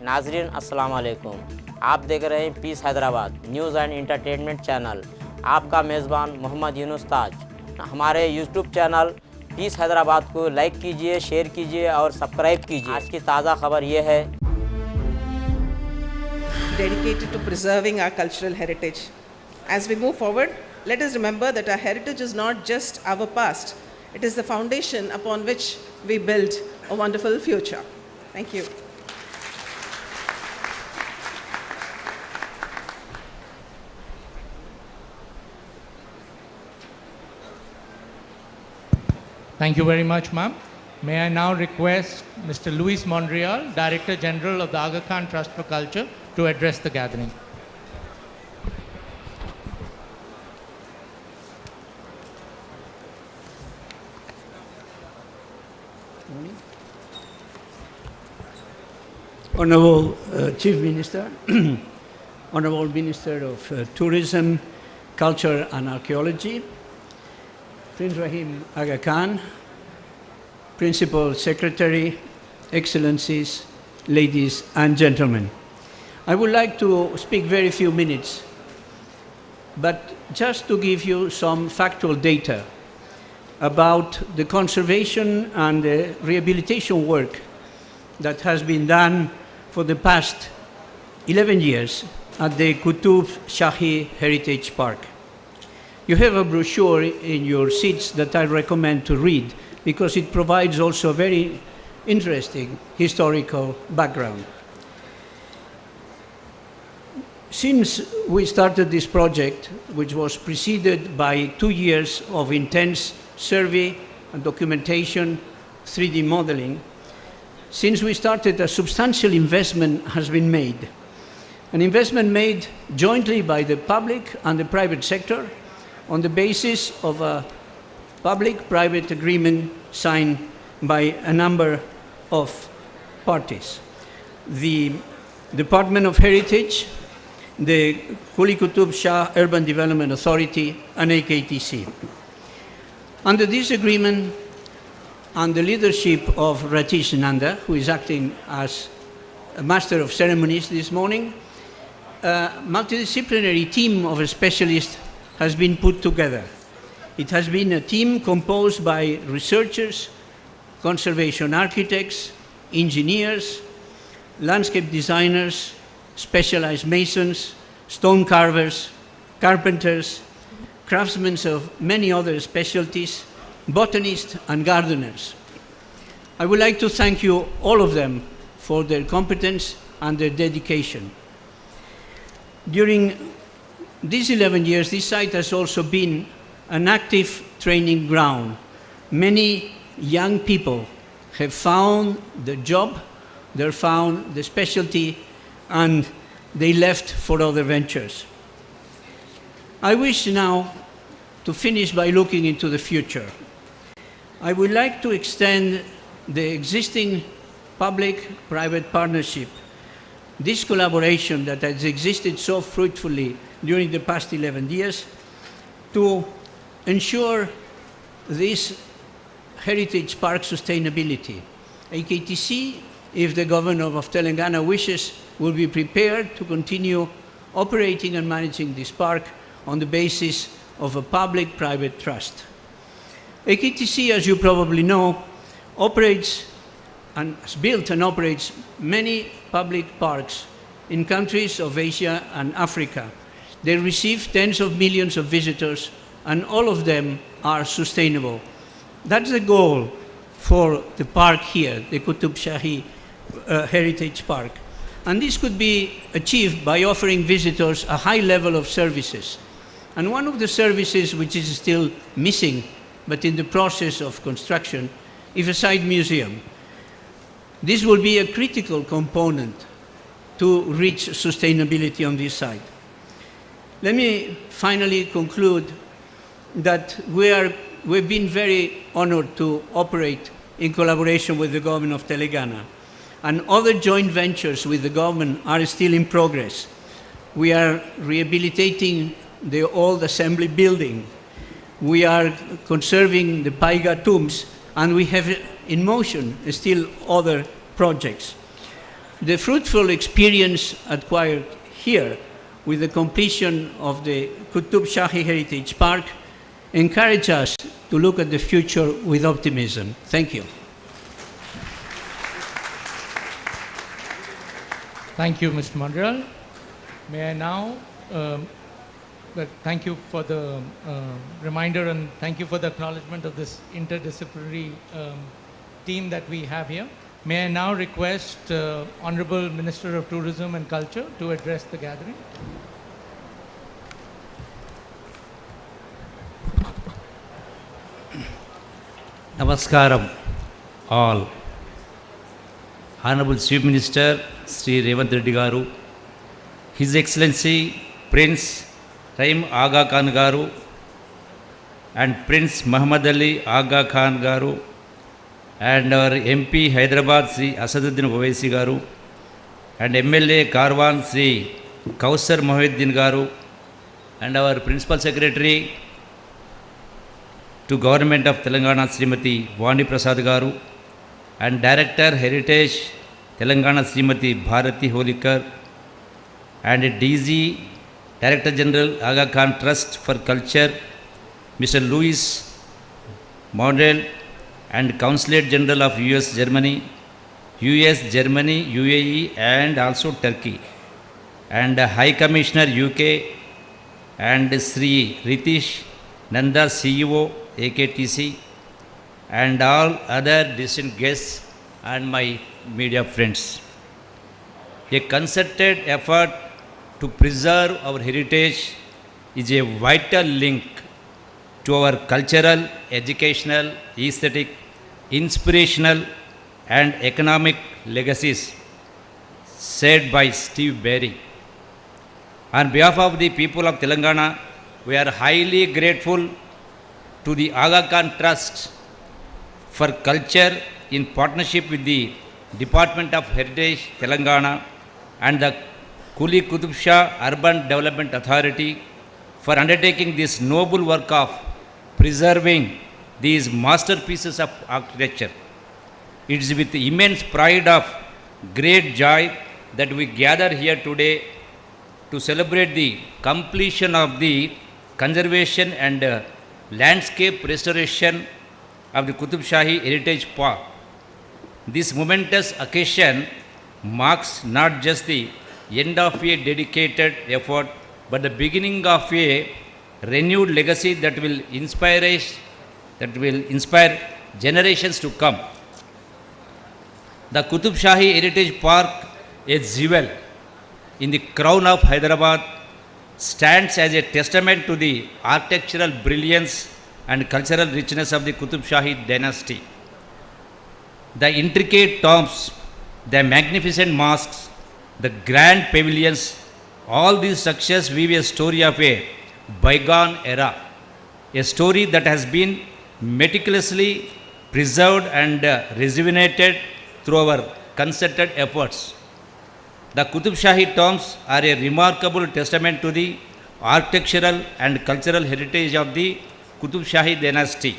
नाजरीन अस्सलाम वालेकुम। आप देख रहे हैं Peace Hyderabad news and entertainment channel. आपका मेज़बान मोहम्मद यूनुस ताज। हमारे यूट्यूब चैनल पीस हैदराबाद को लाइक कीजिए, शेयर कीजिए और सब्सक्राइब कीजिए। आज की ताज़ा खबर ये है, dedicated to preserving our cultural heritage. As we move forward, let us remember that our heritage is not just our past, it is the foundation upon which we build a wonderful future. Thank you. Thank you very much, ma'am. May I now request Mr. Luis Monreal, Director General of the Aga Khan Trust for Culture, to address the gathering. Honorable Chief Minister, Honorable Minister of Tourism, Culture and Archaeology, Prince Rahim Aga Khan, Principal Secretary, Excellencies, ladies and gentlemen. I would like to speak very few minutes, but just to give you some factual data about the conservation and the rehabilitation work that has been done for the past 11 years at the Qutb Shahi Heritage Park. You have a brochure in your seats that I recommend to read because it provides also a very interesting historical background. Since we started this project, which was preceded by 2 years of intense survey and documentation, 3D modeling, since we started, a substantial investment has been made. An investment made jointly by the public and the private sector on the basis of a public-private agreement signed by a number of parties. The Department of Heritage, the Qutb Shah Urban Development Authority, and AKTC. Under this agreement, and the leadership of Ratish Nanda, who is acting as a master of ceremonies this morning, a multidisciplinary team of specialists has been put together. It has been a team composed by researchers, conservation architects, engineers, landscape designers, specialized masons, stone carvers, carpenters, craftsmen of many other specialties, botanists and gardeners. I would like to thank you, all of them, for their competence and their dedication. During these 11 years, this site has also been an active training ground. Many young people have found the job, they found the specialty, and they left for other ventures. I wish now to finish by looking into the future. I would like to extend the existing public-private partnership, this collaboration that has existed so fruitfully during the past 11 years, to ensure this heritage park sustainability. AKTC, if the governor of Telangana wishes, will be prepared to continue operating and managing this park on the basis of a public-private trust. AKTC, as you probably know, operates and has built and operates many public parks in countries of Asia and Africa. They receive tens of millions of visitors, and all of them are sustainable. That's the goal for the park here, the Qutb Shahi Heritage Park. And this could be achieved by offering visitors a high level of services. And one of the services which is still missing, but in the process of construction, is a side museum. This will be a critical component to reach sustainability on this site. Let me finally conclude that we've been very honored to operate in collaboration with the government of Telangana, and other joint ventures with the government are still in progress. We are rehabilitating the old assembly building. We are conserving the Paiga tombs, and we have in motion still other projects. The fruitful experience acquired here with the completion of the Qutb Shahi Heritage Park encourage us to look at the future with optimism. Thank you. Thank you, Mr. Montreal. May I now, thank you for the reminder and thank you for the acknowledgement of this interdisciplinary team that we have here. May I now request Honorable Minister of Tourism and Culture to address the gathering. Namaskaram all. Honorable Chief Minister Sri Revanth Reddy Garu, His Excellency Prince Raim Aga Khan Garu and Prince Muhammad Ali Aga Khan Garu and our MP Hyderabad Sri Asaduddin Owaisi Garu and MLA Karwan Sri Kausar Mohiddin Garu and our Principal Secretary to Government of Telangana Srimati Vani Prasad Garu and Director Heritage Telangana Srimati Bharati Holikar and DG Director General Aga Khan Trust for Culture Mr. Louis Mondel and Consulate General of US Germany, UAE and also Turkey and High Commissioner UK and Sri Ritish Nanda CEO AKTC and all other distinct guests and my media friends. A concerted effort to preserve our heritage is a vital link to our cultural, educational, aesthetic, inspirational and economic legacies, said by Steve Berry. On behalf of the people of Telangana, we are highly grateful to the Aga Khan Trust for Culture in partnership with the Department of Heritage Telangana and the Qutb Shahi Urban Development Authority for undertaking this noble work of preserving these masterpieces of architecture. It is with immense pride of great joy that we gather here today to celebrate the completion of the conservation and landscape restoration of the Qutb Shahi Heritage Park. This momentous occasion marks not just the end of a dedicated effort, but the beginning of a renewed legacy that will inspire generations to come. The Qutb Shahi Heritage Park, a jewel in the crown of Hyderabad, stands as a testament to the architectural brilliance and cultural richness of the Qutb Shahi dynasty. The intricate tombs, the magnificent mosques, the grand pavilions, all these structures weave a story of a bygone era, a story that has been meticulously preserved and rejuvenated through our concerted efforts. The Qutb Shahi tombs are a remarkable testament to the architectural and cultural heritage of the Qutb Shahi dynasty.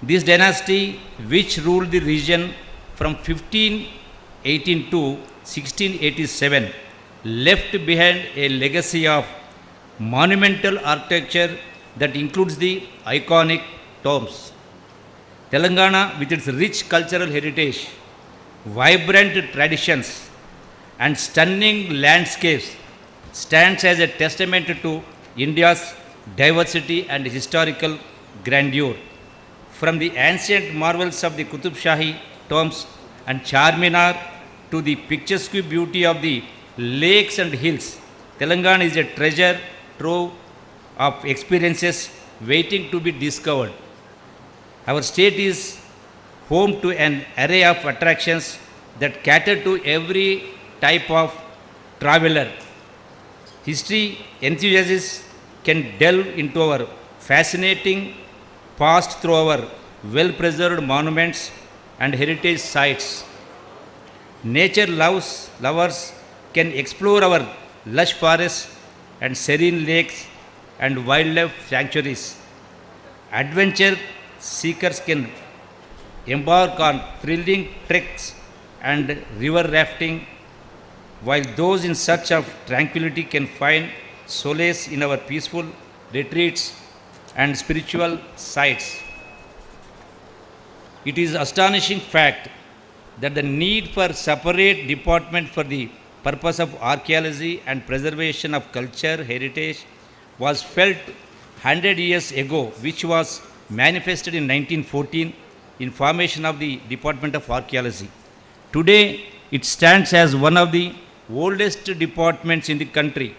This dynasty, which ruled the region from 1518 to 1687, left behind a legacy of monumental architecture that includes the iconic tombs. Telangana, with its rich cultural heritage, vibrant traditions, and stunning landscapes, stands as a testament to India's diversity and historical grandeur. From the ancient marvels of the Qutb Shahi tombs and Charminar to the picturesque beauty of the lakes and hills, Telangana is a treasure trove of experiences waiting to be discovered. Our state is home to an array of attractions that cater to every type of traveler. History enthusiasts can delve into our fascinating past through our well-preserved monuments and heritage sites. Nature lovers can explore our lush forests and serene lakes and wildlife sanctuaries. Adventure seekers can embark on thrilling treks and river rafting, while those in search of tranquility can find solace in our peaceful retreats and spiritual sites. It is astonishing fact that the need for separate department for the purpose of archaeology and preservation of culture heritage was felt 100 years ago, which was manifested in 1914 in formation of the Department of Archaeology. Today, it stands as one of the oldest departments in the country.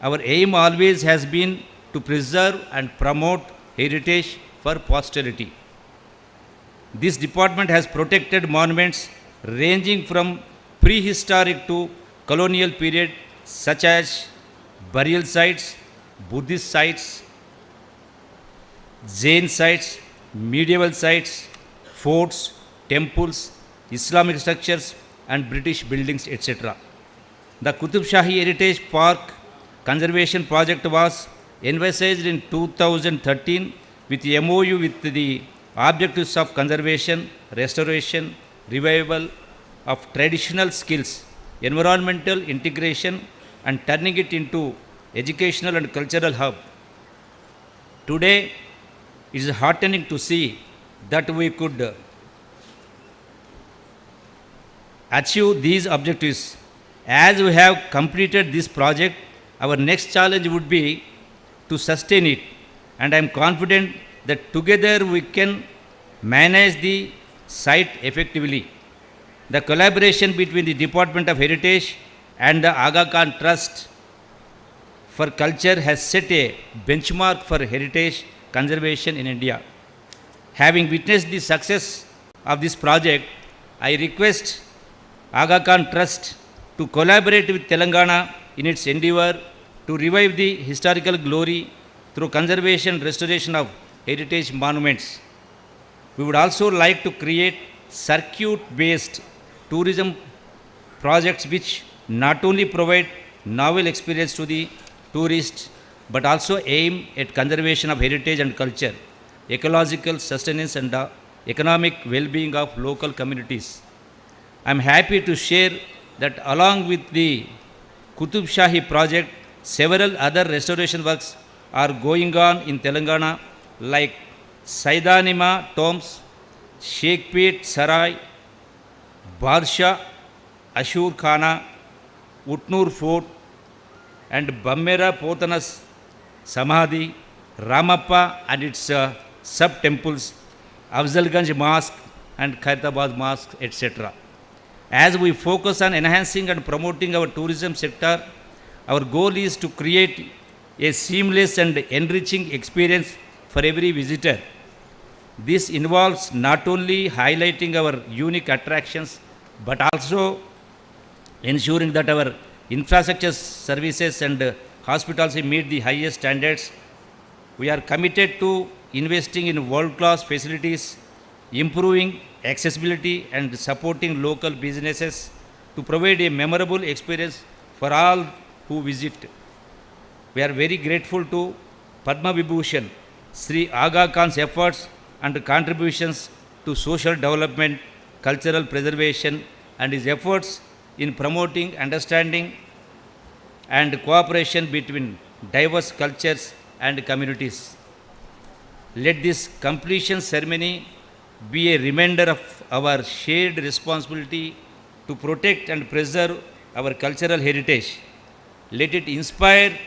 Our aim always has been to preserve and promote heritage for posterity. This department has protected monuments ranging from prehistoric to colonial period, such as burial sites, Buddhist sites, Jain sites, medieval sites, forts, temples, Islamic structures and British buildings, etc. The Qutb Shahi Heritage Park Conservation Project was envisaged in 2013 with MOU with the objectives of conservation, restoration, revival of traditional skills, environmental integration and turning it into educational and cultural hub. Today, it is heartening to see that we could achieve these objectives. As we have completed this project, our next challenge would be to sustain it, and I am confident that together we can manage the site effectively. The collaboration between the Department of Heritage and the Aga Khan Trust for Culture has set a benchmark for heritage conservation in India. Having witnessed the success of this project, I request Aga Khan Trust to collaborate with Telangana in its endeavor to revive the historical glory through conservation and restoration of heritage monuments. We would also like to create circuit-based tourism projects which not only provide novel experience to the tourists but also aim at conservation of heritage and culture, ecological sustenance and economic well-being of local communities. I am happy to share that along with the Qutb Shahi project, several other restoration works are going on in Telangana like Saidanima Tombs, Sheikhpet Sarai, Barsha, Ashur Khana, Utnur Fort and Bammera Potana's Samadhi, Ramappa and its sub-temples, Afzalganj Mosque and Khairabad Mosque, etc. As we focus on enhancing and promoting our tourism sector, our goal is to create a seamless and enriching experience for every visitor. This involves not only highlighting our unique attractions, but also ensuring that our infrastructure services and hospitality meet the highest standards. We are committed to investing in world-class facilities, improving accessibility and supporting local businesses to provide a memorable experience for all who visit. We are very grateful to Padma Vibhushan, Sri Aga Khan's efforts and contributions to social development, cultural preservation and his efforts in promoting understanding and cooperation between diverse cultures and communities. Let this completion ceremony be a reminder of our shared responsibility to protect and preserve our cultural heritage. Let it inspire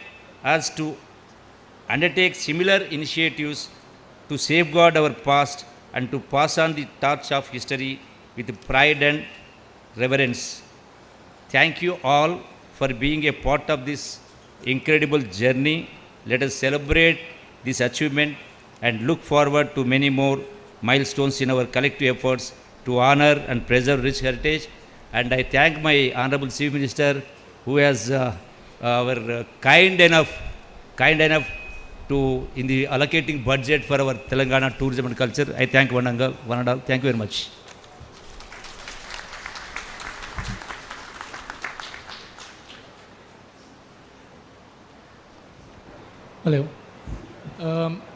us to undertake similar initiatives to safeguard our past and to pass on the torch of history with pride and reverence. Thank you all for being a part of this incredible journey. Let us celebrate this achievement and look forward to many more milestones in our collective efforts to honor and preserve rich heritage. And I thank my Honorable Chief Minister who has kind enough to in the allocating budget for our Telangana tourism and culture. I thank one and all. Thank you very much. Hello.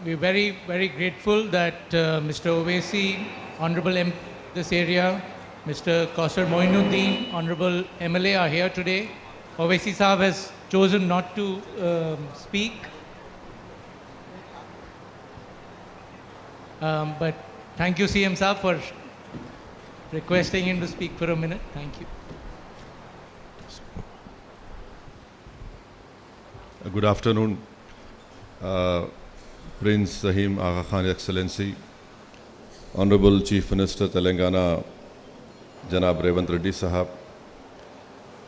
We're very, very grateful that Mr. Owaisi, Honorable M. this area, Mr. Kausar Moinuddin, Honorable MLA, are here today. Owaisi Saab has chosen not to speak. But thank you, CM Saab, for requesting him to speak for a minute. Thank you. Good afternoon, Prince Rahim Agha Khan, Excellency, Honorable Chief Minister Telangana, Janab Revanth Reddy Sahab,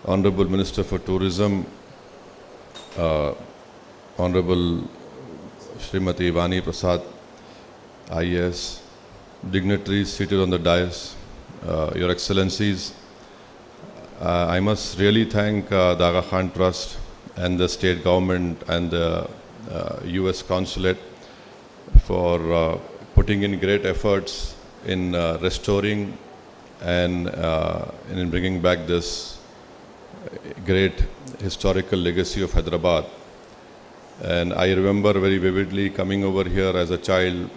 Honorable Minister for Tourism, Honorable Srimati Vani Prasad, IAS, dignitaries seated on the dais, Your Excellencies, I must really thank the Agha Khan Trust and the state government and the US consulate for putting in great efforts in restoring and in bringing back this great historical legacy of Hyderabad. And I remember very vividly coming over here as a child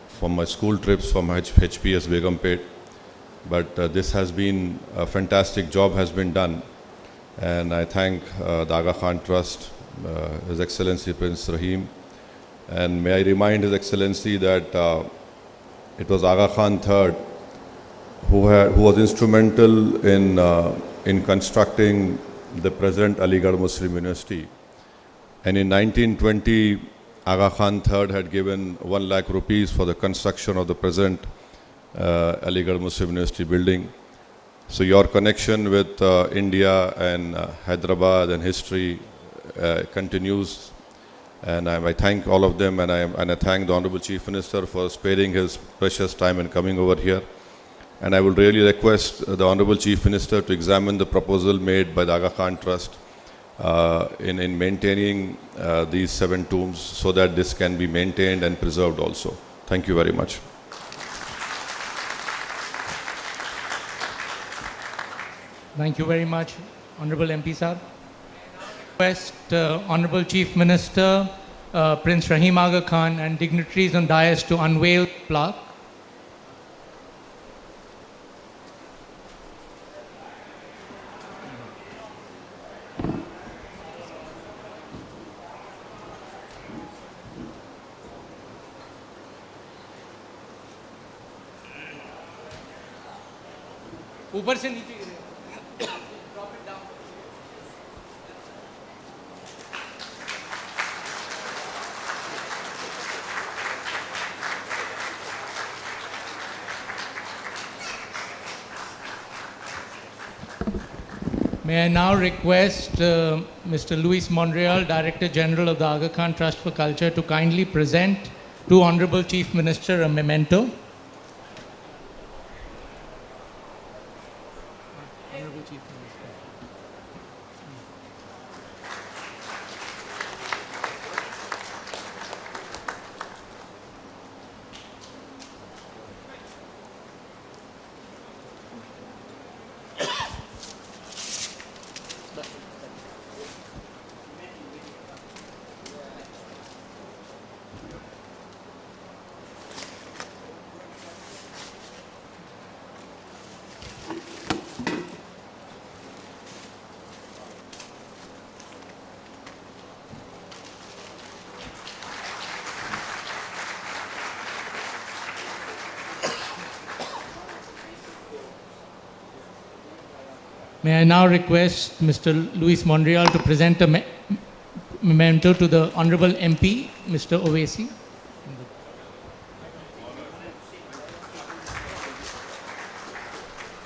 from my school trips from HPS Begumpet. But this has been a fantastic job has been done. And I thank the Agha Khan Trust, His Excellency Prince Rahim. And may I remind His Excellency that it was Agha Khan III who was instrumental in constructing the present Aligarh Muslim University. And in 1920, Agha Khan III had given 1 lakh rupees for the construction of the present Aligarh Muslim University building. So your connection with India and Hyderabad and history continues, and I thank all of them, and I thank the Honorable Chief Minister for sparing his precious time and coming over here. And I would really request the Honorable Chief Minister to examine the proposal made by the Agha Khan Trust in maintaining these 7 tombs so that this can be maintained and preserved also. Thank you very much. Thank you very much, Honorable MP Sir. Request Honorable Chief Minister Prince Rahim Aga Khan and dignitaries on dais to unveil plaque. ऊपर से नीचे गिरे May I now request Mr. Luis Monreal, Director General of the Aga Khan Trust for Culture, to kindly present to Honorable Chief Minister a memento. Honorable Chief Minister. May I now request Mr. Luis Monreal to present a memento to the Honorable MP, Mr. Owaisi.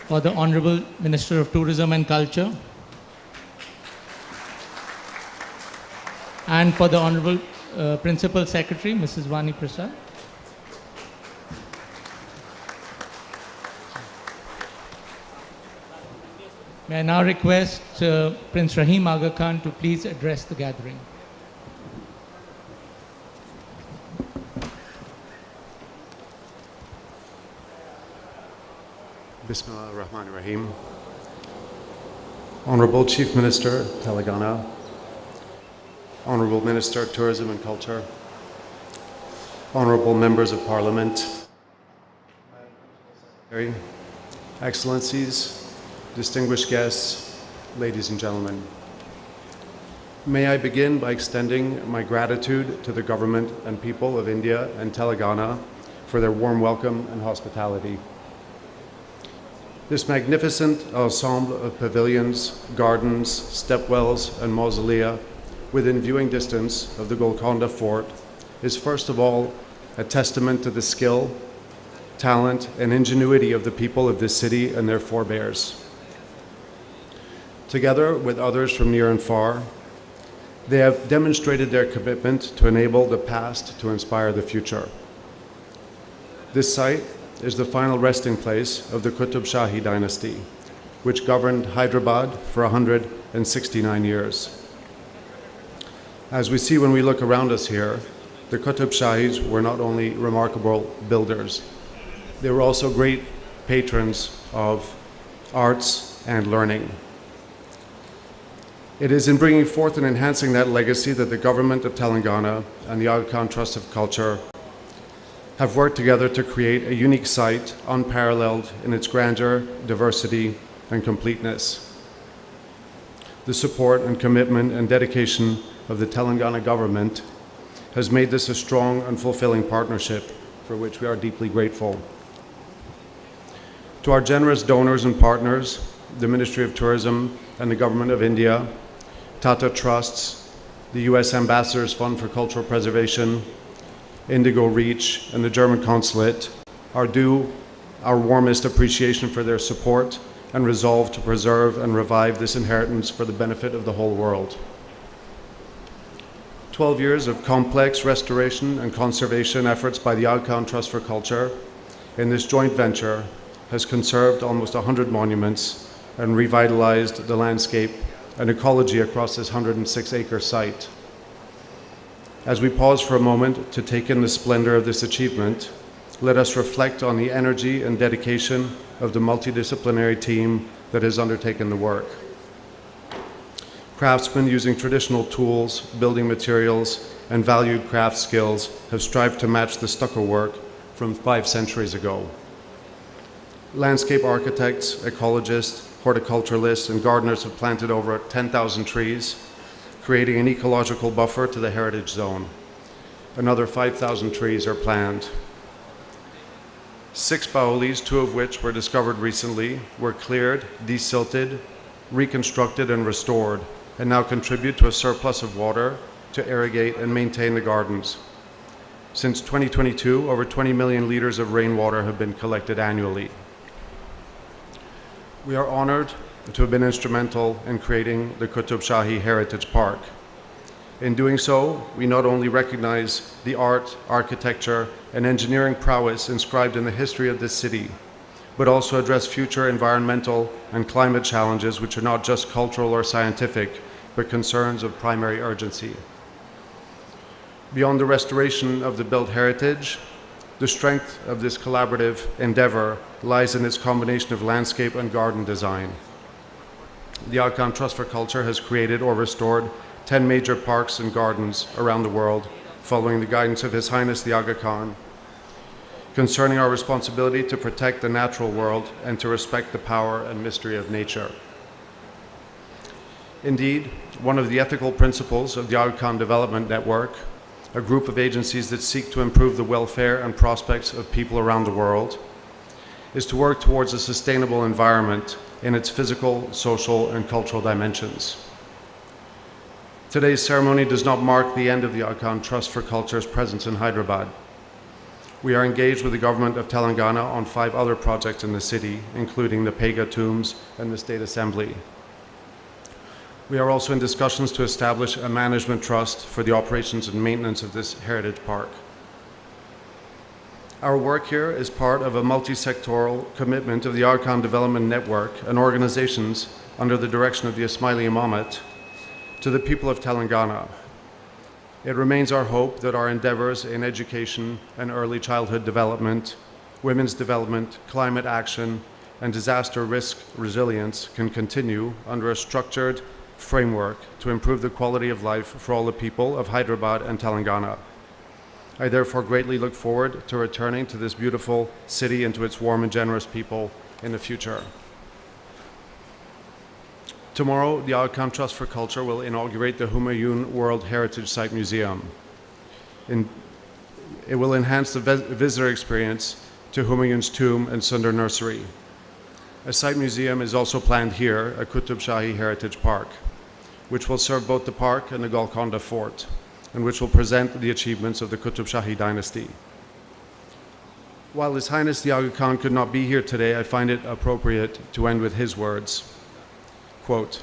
For the Honorable Minister of Tourism and Culture. And for the Honorable Principal Secretary, Mrs. Vani Prasad. May I now request Prince Rahim Aga Khan to please address the gathering. Bismillah ar-Rahman ar-Rahim. Honorable Chief Minister, Telangana, Honorable Minister of Tourism and Culture, Honorable Members of Parliament, Excellencies, distinguished guests, ladies and gentlemen. May I begin by extending my gratitude to the government and people of India and Telangana for their warm welcome and hospitality. This magnificent ensemble of pavilions, gardens, stepwells, and mausolea within viewing distance of the Golconda Fort is first of all a testament to the skill, talent, and ingenuity of the people of this city and their forebears. Together with others from near and far, they have demonstrated their commitment to enable the past to inspire the future. This site is the final resting place of the Qutb Shahi dynasty, which governed Hyderabad for 169 years. As we see when we look around us here, the Qutb Shahis were not only remarkable builders, they were also great patrons of arts and learning. It is in bringing forth and enhancing that legacy that the government of Telangana and the Aga Khan Trust of Culture have worked together to create a unique site unparalleled in its grandeur, diversity, and completeness. The support and commitment and dedication of the Telangana government has made this a strong and fulfilling partnership for which we are deeply grateful. To our generous donors and partners, the Ministry of Tourism and the Government of India, Tata Trusts, the US Ambassador's Fund for Cultural Preservation, Indigo Reach, and the German Consulate are due our warmest appreciation for their support and resolve to preserve and revive this inheritance for the benefit of the whole world. 12 years of complex restoration and conservation efforts by the Aga Khan Trust for Culture in this joint venture has conserved almost 100 monuments and revitalized the landscape and ecology across this 106-acre site. As we pause for a moment to take in the splendor of this achievement, let us reflect on the energy and dedication of the multidisciplinary team that has undertaken the work. Craftsmen using traditional tools, building materials, and valued craft skills have strived to match the stucco work from 5 centuries ago. Landscape architects, ecologists, horticulturalists, and gardeners have planted over 10,000 trees, creating an ecological buffer to the heritage zone. Another 5,000 trees are planned. 6 baolis, 2 of which were discovered recently, were cleared, desilted, reconstructed, and restored, and now contribute to a surplus of water to irrigate and maintain the gardens. Since 2022, over 20 million liters of rainwater have been collected annually. We are honored to have been instrumental in creating the Qutb Shahi Heritage Park. In doing so, we not only recognize the art, architecture, and engineering prowess inscribed in the history of this city, but also address future environmental and climate challenges which are not just cultural or scientific, but concerns of primary urgency. Beyond the restoration of the built heritage, the strength of this collaborative endeavor lies in its combination of landscape and garden design. The Aga Khan Trust for Culture has created or restored 10 major parks and gardens around the world, following the guidance of His Highness the Aga Khan, concerning our responsibility to protect the natural world and to respect the power and mystery of nature. Indeed, one of the ethical principles of the Aga Khan Development Network, a group of agencies that seek to improve the welfare and prospects of people around the world, is to work towards a sustainable environment in its physical, social, and cultural dimensions. Today's ceremony does not mark the end of the Aga Khan Trust for Culture's presence in Hyderabad. We are engaged with the government of Telangana on 5 other projects in the city, including the Pega tombs and the State Assembly. We are also in discussions to establish a management trust for the operations and maintenance of this heritage park. Our work here is part of a multi-sectoral commitment of the Aga Khan Development Network and organizations under the direction of the Ismaili Imamate to the people of Telangana. It remains our hope that our endeavors in education and early childhood development, women's development, climate action, and disaster risk resilience can continue under a structured framework to improve the quality of life for all the people of Hyderabad and Telangana. I therefore greatly look forward to returning to this beautiful city and to its warm and generous people in the future. Tomorrow, the Aga Khan Trust for Culture will inaugurate the Humayun World Heritage Site Museum. It will enhance the visitor experience to Humayun's tomb and Sundar Nursery. A site museum is also planned here at Qutb Shahi Heritage Park, which will serve both the park and the Golconda Fort, and which will present the achievements of the Qutb Shahi dynasty. While His Highness the Aga Khan could not be here today, I find it appropriate to end with his words. Quote,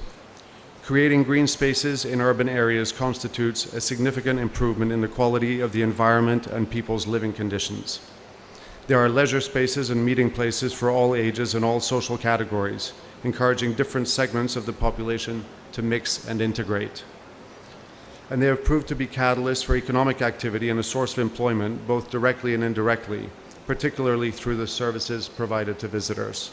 "Creating green spaces in urban areas constitutes a significant improvement in the quality of the environment and people's living conditions. There are leisure spaces and meeting places for all ages and all social categories, encouraging different segments of the population to mix and integrate. And they have proved to be catalysts for economic activity and a source of employment, both directly and indirectly, particularly through the services provided to visitors.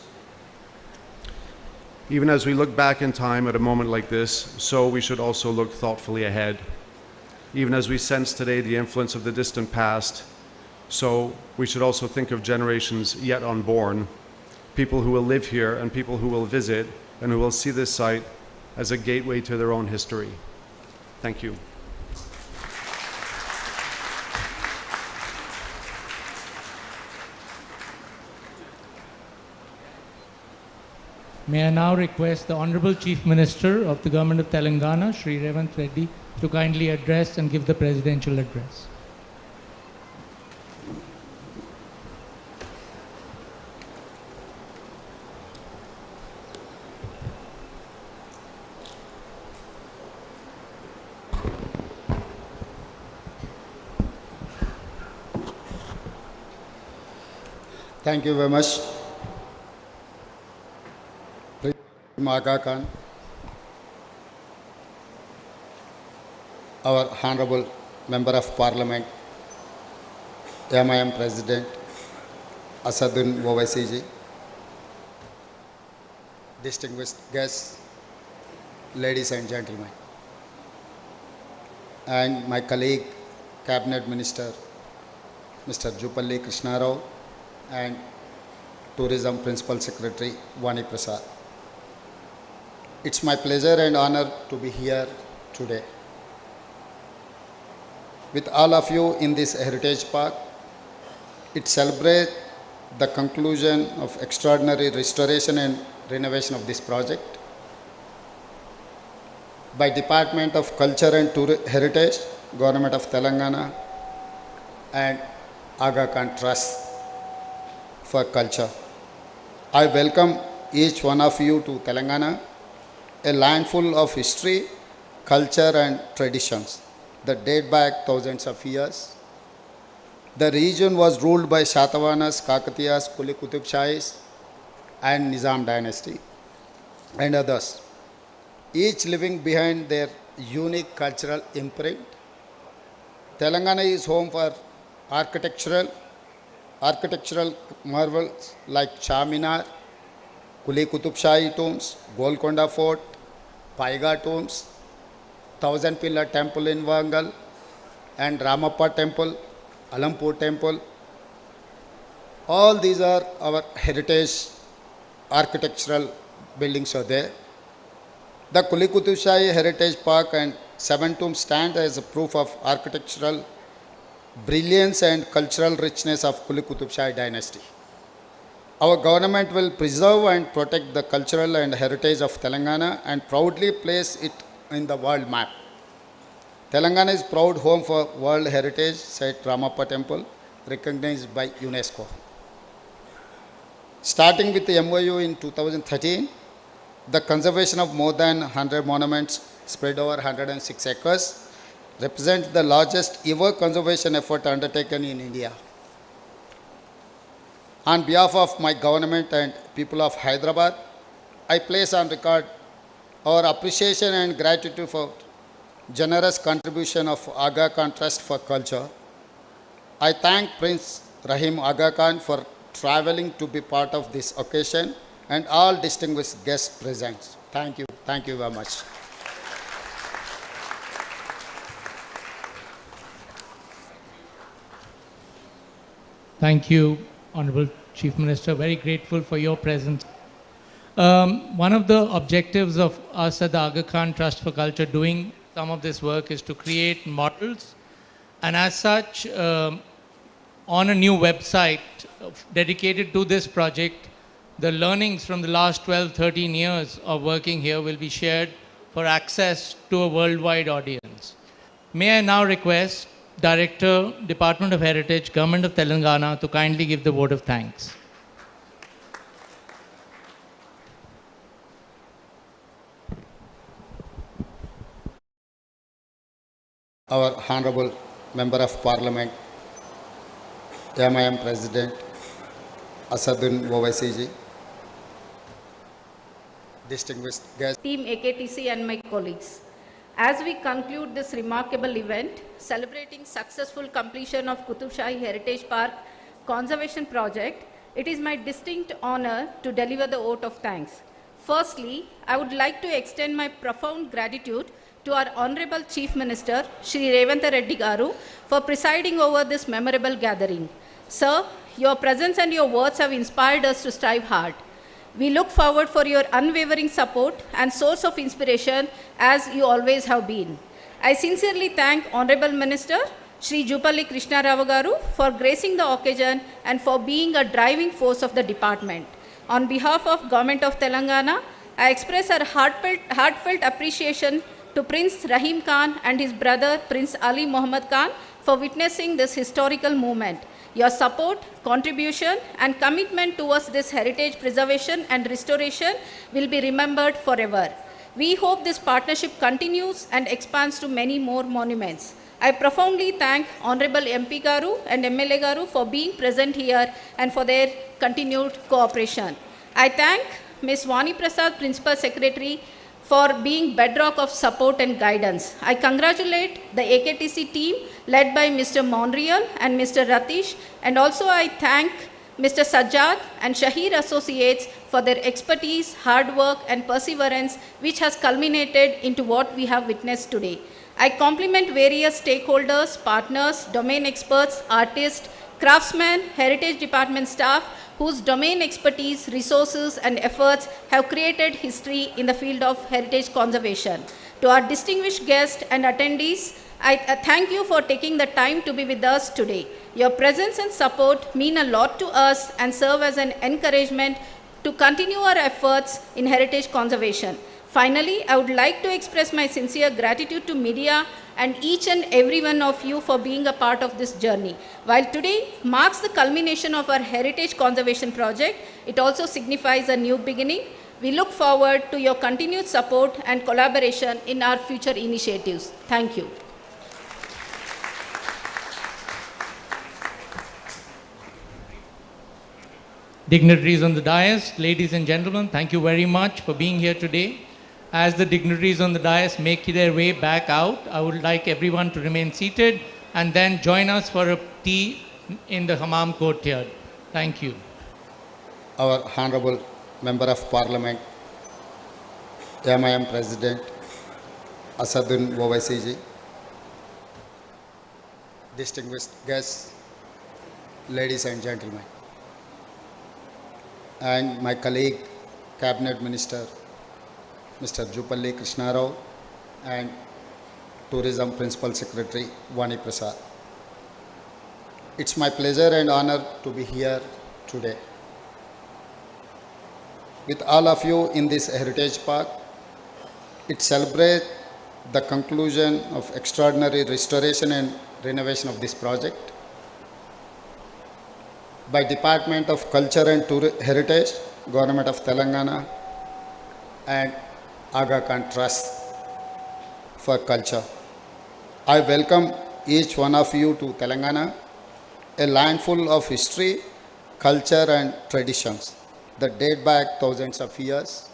Even as we look back in time at a moment like this, so we should also look thoughtfully ahead. Even as we sense today the influence of the distant past, so we should also think of generations yet unborn, people who will live here and people who will visit and who will see this site as a gateway to their own history. Thank you." May I now request the Honorable Chief Minister of the Government of Telangana, Shri Revanth Reddy, to kindly address and give the presidential address. Thank you very much. Aga Khan, our Honorable Member of Parliament, MIM President Asaduddin Owaisi ji, distinguished guests, ladies and gentlemen, and my colleague, Cabinet Minister Mr. Jupalli Krishnarao, and Tourism Principal Secretary Vani Prasad. It's my pleasure and honor to be here today with all of you in this Heritage Park. It celebrates the conclusion of extraordinary restoration and renovation of this project by Department of Culture and Heritage, Government of Telangana, and Aga Khan Trust for Culture. I welcome each one of you to Telangana, a land full of history, culture and traditions that date back thousands of years. The region was ruled by Shatavahanas, Kakatiyas, Qutb Shahis and Nizam dynasty and others, each living behind their unique cultural imprint. Telangana is home for architectural marvels like Charminar, Qutb Shahi tombs, Golconda Fort, Paiga tombs, Thousand Pillar Temple in Wangal, and Ramappa Temple, Alampur Temple. All these are our heritage architectural buildings are there. The Qutb Shahi Heritage Park and 7 tombs stand as a proof of architectural brilliance and cultural richness of Qutb Shahi dynasty. Our government will preserve and protect the cultural and heritage of Telangana and proudly place it in the world map. Telangana is proud home for World Heritage Site Ramappa Temple, recognized by UNESCO. Starting with the MOU in 2013, the conservation of more than 100 monuments spread over 106 acres represents the largest ever conservation effort undertaken in India. On behalf of my government and people of Hyderabad, I place on record our appreciation and gratitude for generous contribution of Aga Khan Trust for Culture. I thank Prince Rahim Aga Khan for traveling to be part of this occasion and all distinguished guests present. Thank you. Thank you very much. Thank you, Honorable Chief Minister. Very grateful for your presence. One of the objectives of us at the Aga Khan Trust for Culture doing some of this work is to create models. And as such, on a new website dedicated to this project, the learnings from the last 12, 13 years of working here will be shared for access to a worldwide audience. May I now request Director, Department of Heritage, Government of Telangana to kindly give the vote of thanks. Our Honorable Member of Parliament, MIM President Asaduddin Owaisi ji, distinguished guests, Team AKTC and my colleagues. As we conclude this remarkable event, celebrating successful completion of Qutb Shahi Heritage Park Conservation Project, it is my distinct honor to deliver the vote of thanks. Firstly, I would like to extend my profound gratitude to our Honorable Chief Minister, Shri Revanth Reddy Garu, for presiding over this memorable gathering. Sir, your presence and your words have inspired us to strive hard. We look forward for your unwavering support and source of inspiration as you always have been. I sincerely thank Honorable Minister Shri Jupalli Krishna Rao Garu for gracing the occasion and for being a driving force of the department. On behalf of Government of Telangana, I express our heartfelt appreciation to Prince Rahim Khan and his brother Prince Ali Muhammad Khan for witnessing this historical moment. Your support, contribution and commitment towards this heritage preservation and restoration will be remembered forever. We hope this partnership continues and expands to many more monuments. I profoundly thank Honorable MP Garu and MLA Garu for being present here and for their continued cooperation. I thank Ms. Vani Prasad, Principal Secretary, for being bedrock of support and guidance. I congratulate the AKTC team led by Mr. Monreal and Mr. Ratish, and also I thank Mr. Sajjad and Shahir Associates for their expertise, hard work and perseverance which has culminated into what we have witnessed today. I compliment various stakeholders, partners, domain experts, artists, craftsmen, heritage department staff whose domain expertise, resources and efforts have created history in the field of heritage conservation. To our distinguished guests and attendees, I thank you for taking the time to be with us today. Your presence and support mean a lot to us and serve as an encouragement to continue our efforts in heritage conservation. Finally, I would like to express my sincere gratitude to media and each and every one of you for being a part of this journey. While today marks the culmination of our heritage conservation project, it also signifies a new beginning. We look forward to your continued support and collaboration in our future initiatives. Thank you. Dignitaries on the dais, ladies and gentlemen, thank you very much for being here today. As the dignitaries on the dais make their way back out, I would like everyone to remain seated and then join us for a tea in the Hammam courtyard. Thank you. our Honorable Member of Parliament, MIM President Asaduddin Owaisi ji, distinguished guests, ladies and gentlemen, and my colleague, Cabinet Minister Mr. Jupalli Krishna Rao and Tourism Principal Secretary Vani Prasad. It's my pleasure and honor to be here today with all of you in this heritage park. It celebrates the conclusion of extraordinary restoration and renovation of this project by Department of Culture and Heritage, Government of Telangana and Aga Khan Trust for Culture. I welcome each one of you to Telangana, a land full of history, culture and traditions that date back thousands of years.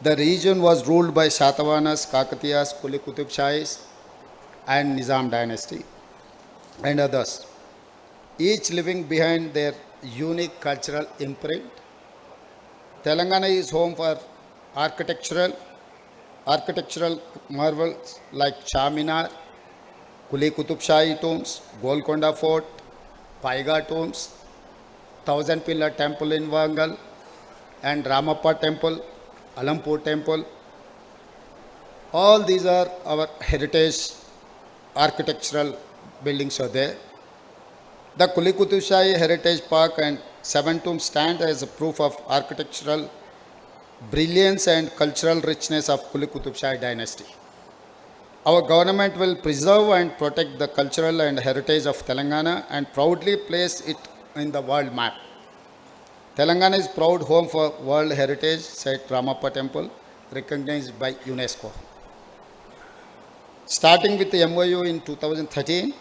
The region was ruled by Shatavahanas, Kakatiyas, Qutb Shahis and Nizam dynasty and others, each living behind their unique cultural imprint. Telangana is home for architectural marvels like Charminar, Qutb Shahi tombs, Golconda Fort, Paiga tombs, Thousand Pillar Temple in Wangal, and Ramappa Temple, Alampur Temple. All these are our heritage architectural buildings are there. The Qutb Shahi Heritage Park and Seven Tombs stand as a proof of architectural brilliance and cultural richness of Qutb Shahi dynasty. Our government will preserve and protect the cultural and heritage of Telangana and proudly place it in the world map. Telangana is proud home for World Heritage Site Ramappa Temple, recognized by UNESCO. Starting with the MOU in 2013,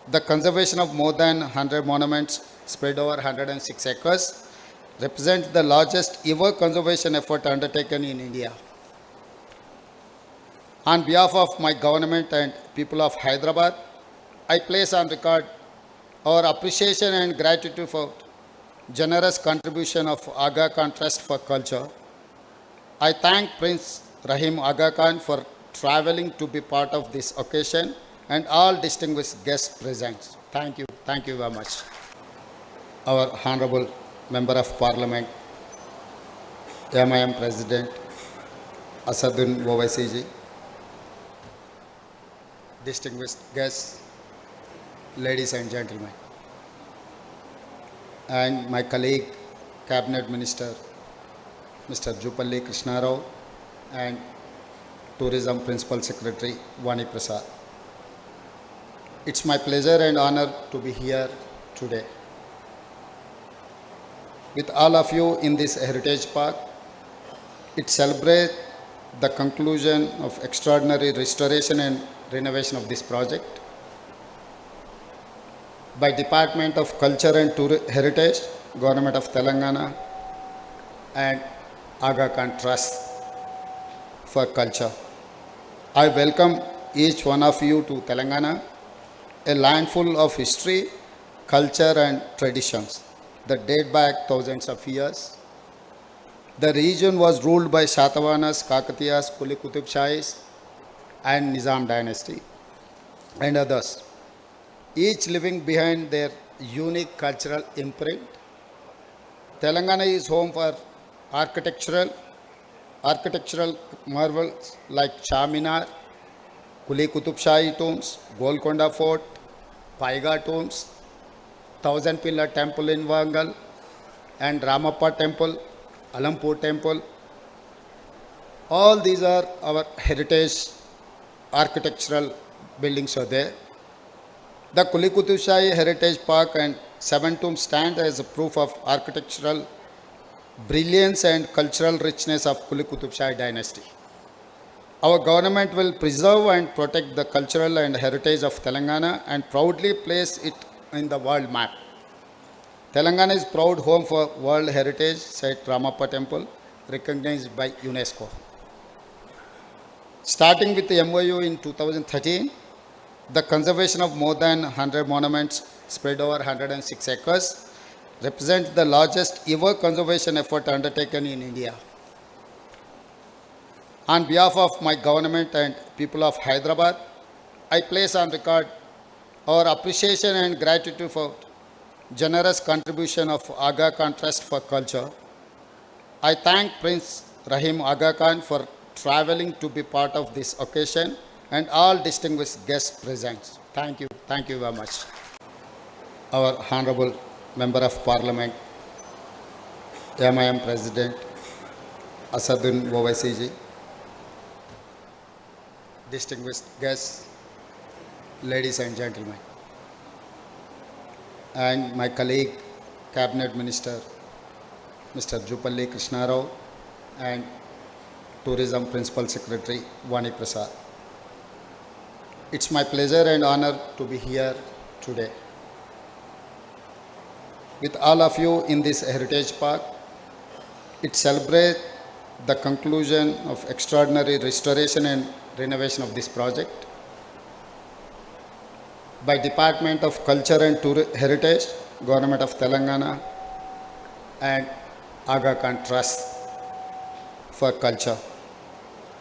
the conservation of more than 100 monuments spread over 106 acres represents the largest ever conservation effort undertaken in India. On behalf of my government and people of Hyderabad, I place on record our appreciation and gratitude for generous contribution of Aga Khan Trust for Culture. I thank Prince Rahim Aga Khan for traveling to be part of this occasion and all distinguished guests present. Thank you very much. Our Honorable Member of Parliament, MIM President Asaduddin Owaisi ji, distinguished guests, ladies and gentlemen, and my colleague, Cabinet Minister Mr. Jupalli Krishna Rao and Tourism Principal Secretary Vani Prasad. It's my pleasure and honor to be here today with all of you in this Heritage Park. It celebrates the conclusion of extraordinary restoration and renovation of this project by Department of Culture and Heritage, Government of Telangana, and Aga Khan Trust for Culture. I welcome each one of you to Telangana, a land full of history, culture and traditions that date back thousands of years. The region was ruled by Shatavahanas, Kakatiyas, Qutb Shahis and Nizam dynasty and others, each living behind their unique cultural imprint. Telangana is home for architectural marvels like Charminar, Qutb Shahi tombs, Golconda Fort, Paiga tombs, Thousand Pillar Temple in Wangal, and Ramappa Temple, Alampur Temple. All these are our heritage architectural buildings are there. The Qutb Shahi Heritage Park and Seven Tombs stand as a proof of architectural brilliance and cultural richness of Qutb Shahi dynasty. Our government will preserve and protect the cultural and heritage of Telangana and proudly place it in the world map. Telangana is proud home for World Heritage Site Ramappa Temple, recognized by UNESCO. Starting with the MOU in 2013, the conservation of more than 100 monuments spread over 106 acres represents the largest ever conservation effort undertaken in India. On behalf of my government and people of Hyderabad, I place on record our appreciation and gratitude for generous contribution of Aga Khan Trust for Culture. I thank Prince Rahim Aga Khan for traveling to be part of this occasion and all distinguished guests present. Thank you very much. Our Honorable Member of Parliament, MIM President Asaduddin Owaisi ji, distinguished guests, ladies and gentlemen, and my colleague, Cabinet Minister Mr. Jupalli Krishna Rao and Tourism Principal Secretary Vani Prasad. It's my pleasure and honor to be here today with all of you in this Heritage Park. It celebrates the conclusion of extraordinary restoration and renovation of this project by Department of Culture and Heritage, Government of Telangana, and Aga Khan Trust for Culture.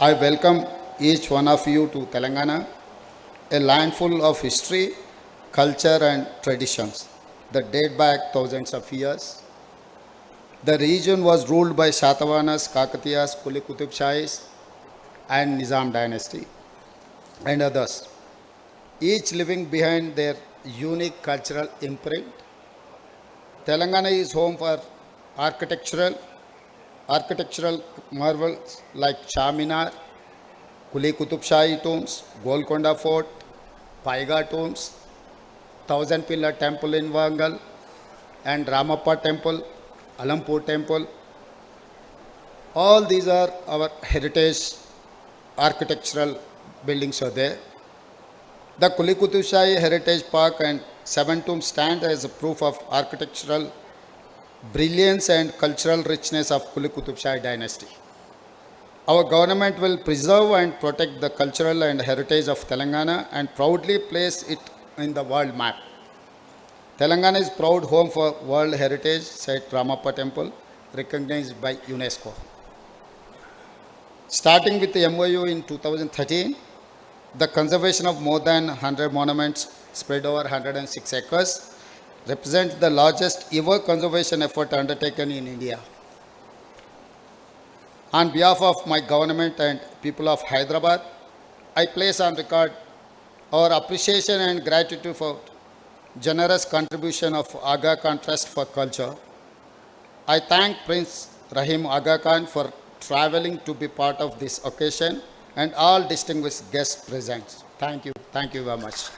I welcome each one of you to Telangana, a land full of history, culture and traditions that date back thousands of years. The region was ruled by Shatavahanas, Kakatiyas, Qutb Shahis, and Nizam dynasty, and others, each living behind their unique cultural imprint. Telangana is home for architectural marvels like Charminar, Qutb Shahi tombs, Golconda Fort, Paiga tombs, Thousand Pillar Temple in Wangal, and Ramappa Temple, Alampur Temple. All these are our heritage architectural buildings are there. The Qutb Shahi Heritage Park and 7 tombs stand as a proof of architectural brilliance and cultural richness of Qutb Shahi dynasty. Our government will preserve and protect the cultural and heritage of Telangana and proudly place it in the world map. Telangana is proud home for World Heritage Site Ramappa Temple, recognized by UNESCO. Starting with the MOU in 2013, the conservation of more than 100 monuments spread over 106 acres represents the largest ever conservation effort undertaken in India. On behalf of my government and people of Hyderabad, I place on record our appreciation and gratitude for generous contribution of Aga Khan Trust for Culture. I thank Prince Rahim Aga Khan for traveling to be part of this occasion and all distinguished guests present. Thank you very much.